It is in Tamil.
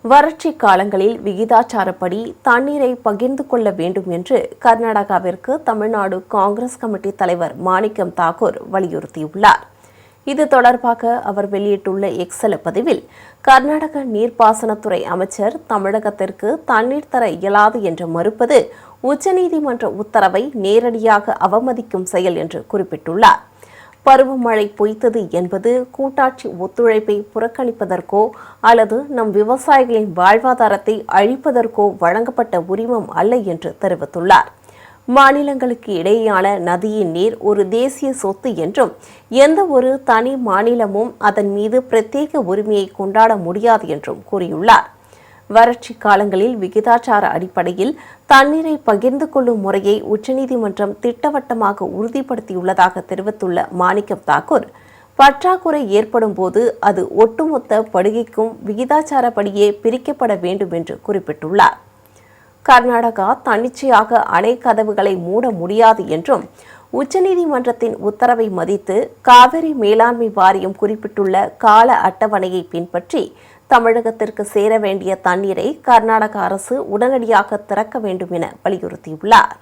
வறட்சி காலங்களில் விகிதாச்சாரப்படி தண்ணீரை பகிர்ந்து கொள்ள வேண்டும் என்று கர்நாடகாவிற்கு தமிழ்நாடு காங்கிரஸ் கமிட்டி தலைவர் மாணிக்கம் தாக்கூர் வலியுறுத்தியுள்ளார். இது தொடர்பாக அவர் வெளியிட்டுள்ள எக்ஸல பதிவில், கர்நாடக நீர்ப்பாசனத்துறை அமைச்சர் தமிழகத்திற்கு தண்ணீர் தர இயலாது என்று மறுப்பது உச்சநீதிமன்ற உத்தரவை நேரடியாக அவமதிக்கும் செயல் என்று குறிப்பிட்டுள்ளார். பருவமழை பொய்த்தது என்பது கூட்டாட்சி ஒத்துழைப்பை புறக்கணிப்பதற்கோ அல்லது நம் விவசாயிகளின் வாழ்வாதாரத்தை அழிப்பதற்கோ வழங்கப்பட்ட உரிமம் அல்ல என்று தெரிவித்துள்ளார். மாநிலங்களுக்கு இடையேயான நதியின் நீர் ஒரு தேசிய சொத்து என்றும் எந்த ஒரு தனி மாநிலமும் அதன் மீது பிரத்யேக உரிமையை கொண்டாட முடியாது என்றும் கூறியுள்ளார். வறட்சி காலங்களில் விகிதாச்சார அடிப்படையில் தண்ணீரை பகிர்ந்து கொள்ளும் முறையை உச்சநீதிமன்றம் திட்டவட்டமாக உறுதிப்படுத்தியுள்ளதாக தெரிவித்துள்ள மாணிக்கம் தாக்கூர், பற்றாக்குறை ஏற்படும் போது அது ஒட்டுமொத்த படுகைக்கும் விகிதாச்சாரப்படியே பிரிக்கப்பட வேண்டும் என்று குறிப்பிட்டுள்ளார். கர்நாடகா தன்னிச்சையாக அணை கதவுகளை மூட முடியாது என்றும் உச்சநீதிமன்றத்தின் உத்தரவை மதித்து காவிரி மேலாண்மை வாரியம் குறிப்பிட்டுள்ள கால அட்டவணையை பின்பற்றி தமிழகத்திற்கு சேர வேண்டிய தண்ணீரை கர்நாடக அரசு உடனடியாக திறக்க வேண்டும் என வலியுறுத்தியுள்ளார்.